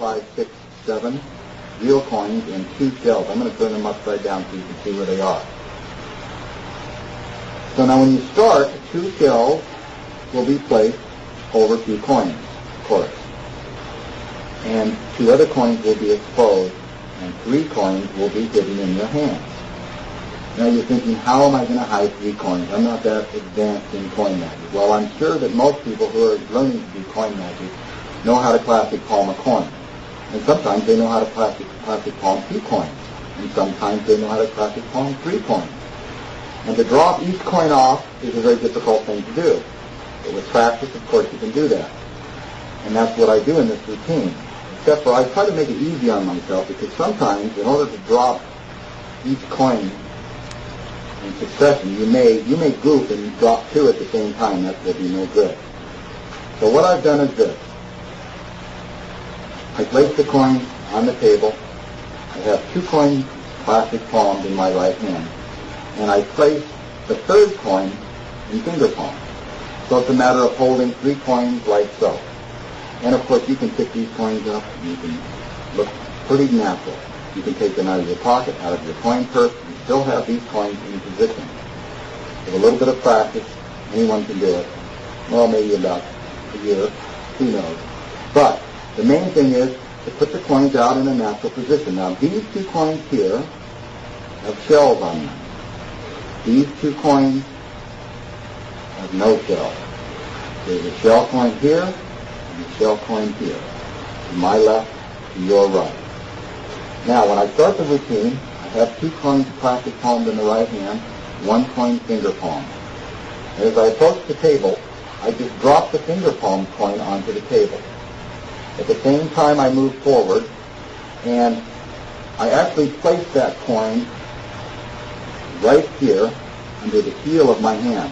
5, 6, 7 real coins and 2 shells. I'm going to turn them upside down so you can see where they are. So now when you start, 2 shells will be placed over 2 coins, of course. And 2 other coins will be exposed, and 3 coins will be hidden in your hands. Now you're thinking, how am I going to hide 3 coins? I'm not that advanced in coin magic. Well, I'm sure that most people who are learning to do coin magic know how to classic palm a coin. And sometimes they know how to classic palm 2 coins. And sometimes they know how to classic palm 3 coins. And to drop each coin off is a very difficult thing to do. But with practice, of course, you can do that. And that's what I do in this routine. Except for I try to make it easy on myself, because sometimes in order to drop each coin in succession, you may goof and drop 2 at the same time. That will be no good. So what I've done is this. I place the coins on the table. I have 2 coins classic palmed in my right hand. And I place the 3rd coin in finger palm. So it's a matter of holding 3 coins like so. And of course you can pick these coins up and you can look pretty natural. You can take them out of your pocket, out of your coin purse, and still have these coins in position. With a little bit of practice, anyone can do it. Well, maybe about a year, who knows. But the main thing is to put the coins out in a natural position. Now these 2 coins here have shells on them. These 2 coins have no shell. There's a shell coin here and a shell coin here. To my left, to your right. Now, when I start the routine, I have 2 coins classic palmed in the right hand, 1 coin finger palm. And as I approach the table, I just drop the finger palm coin onto the table. At the same time, I move forward, and I actually place that coin right here under the heel of my hand.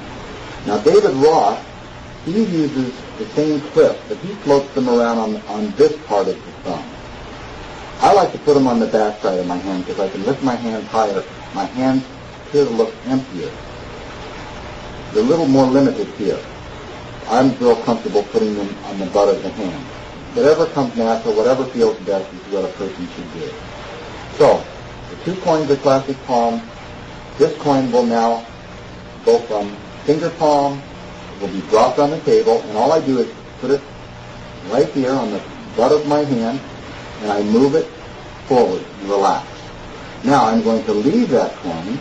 Now David Roth, he uses the same clip, but he floats them around on this part of the thumb. I like to put them on the back side of my hand because I can lift my hands higher. My hands appear to look emptier. They're a little more limited here. I'm real comfortable putting them on the butt of the hand. Whatever comes natural, whatever feels best is what a person should do. So, the 2 coins are classic palm. This coin will now go from finger palm, it will be dropped on the table, and all I do is put it right here on the butt of my hand, and I move it forward and relax. Now I'm going to leave that coin,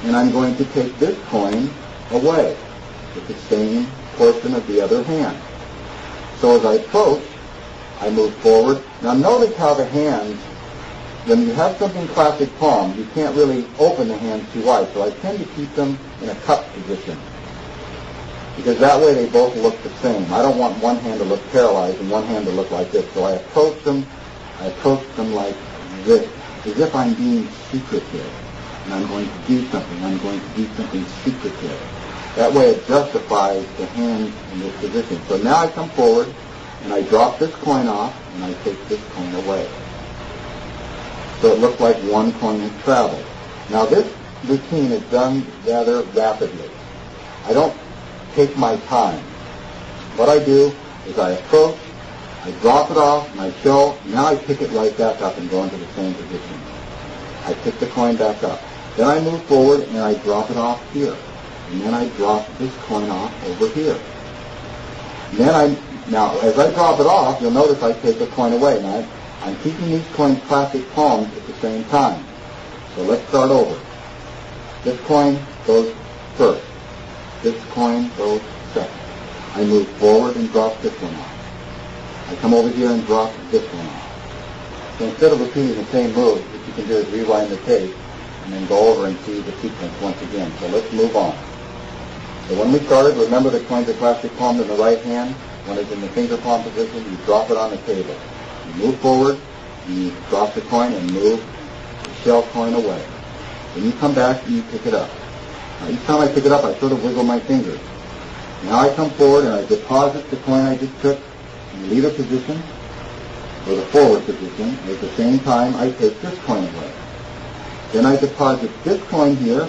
and I'm going to take this coin away with the same portion of the other hand. So as I approach, I move forward. Now notice how the hands, when you have something classic palm, you can't really open the hands too wide, so I tend to keep them in a cup position. Because that way they both look the same. I don't want one hand to look paralyzed and one hand to look like this. So I approach them like this, as if I'm being secretive. And I'm going to do something. I'm going to do something secretive. That way it justifies the hands in this position. So now I come forward and I drop this coin off and I take this coin away. So it looks like 1 coin has traveled. Now this routine is done rather rapidly. I don't take my time. What I do is I approach, I drop it off, and I show. Now I pick it right back up and go into the same position. I pick the coin back up. Then I move forward and I drop it off here. And then I drop this coin off over here. And then now as I drop it off, you'll notice I take a coin away. Now I'm keeping these coins classic palms at the same time. So let's start over. This coin goes first. This coin goes second. I move forward and drop this one off. I come over here and drop this one off. So instead of repeating the same move, what you can do is rewind the tape and then go over and see the sequence once again. So let's move on. So when we started, remember the coins are classic palmed in the right hand. When it's in the finger palm position, you drop it on the table. You move forward, you drop the coin and move the shell coin away. Then you come back and you pick it up. Now each time I pick it up, I sort of wiggle my fingers. Now I come forward and I deposit the coin I just took in the leader position, or the forward position. At the same time, I take this coin away. Then I deposit this coin here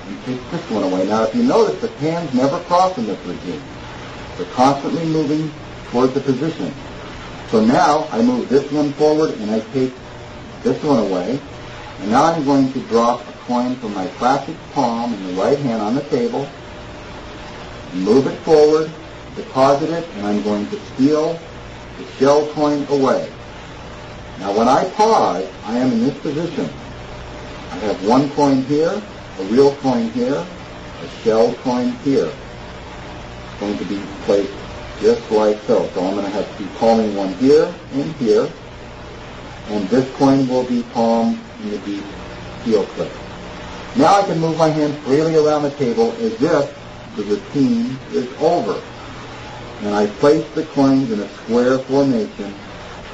and take this one away. Now if you notice, the hands never cross in this routine. They're constantly moving towards the position. So now I move this one forward and I take this one away. And now I'm going to drop a coin from my classic palm in the right hand on the table, move it forward, deposit it, and I'm going to steal the shell coin away. Now when I pause, I am in this position. I have one coin here, a real coin here, a shell coin here. It's going to be placed just like so. So I'm going to have to be palming one here and here, and this coin will be palmed in the deep heel clip. Now I can move my hand freely around the table as if the routine is over. And I place the coins in a square formation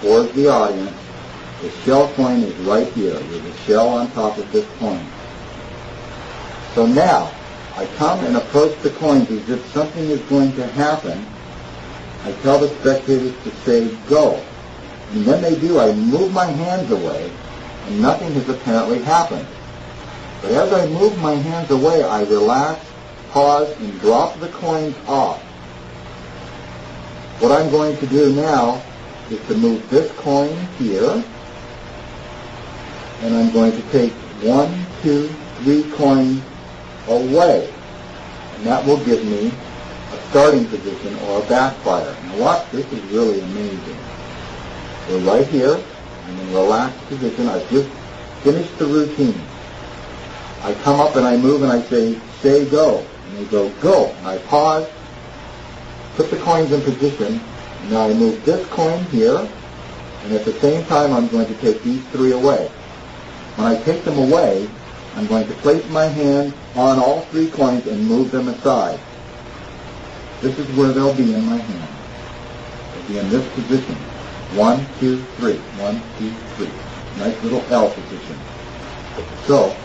towards the audience. The shell coin is right here with the shell on top of this coin. So now I come and approach the coins as if something is going to happen. I tell the spectators to say go. And when they do, I move my hands away, and nothing has apparently happened. But as I move my hands away, I relax, pause, and drop the coins off. What I'm going to do now is to move this coin here, and I'm going to take 1, 2, 3 coins away. And that will give me a starting position or a backfire. Now watch, this is really amazing. We're right here. I'm in a relaxed position. I've just finished the routine. I come up and I move and I say go. And they go, go. And I pause, put the coins in position. And now I move this coin here. And at the same time, I'm going to take these 3 away. When I take them away, I'm going to place my hand on all 3 coins and move them aside. This is where they'll be in my hand. They'll be in this position. 1, 2, 3. 1, 2, 3. Nice little L position. So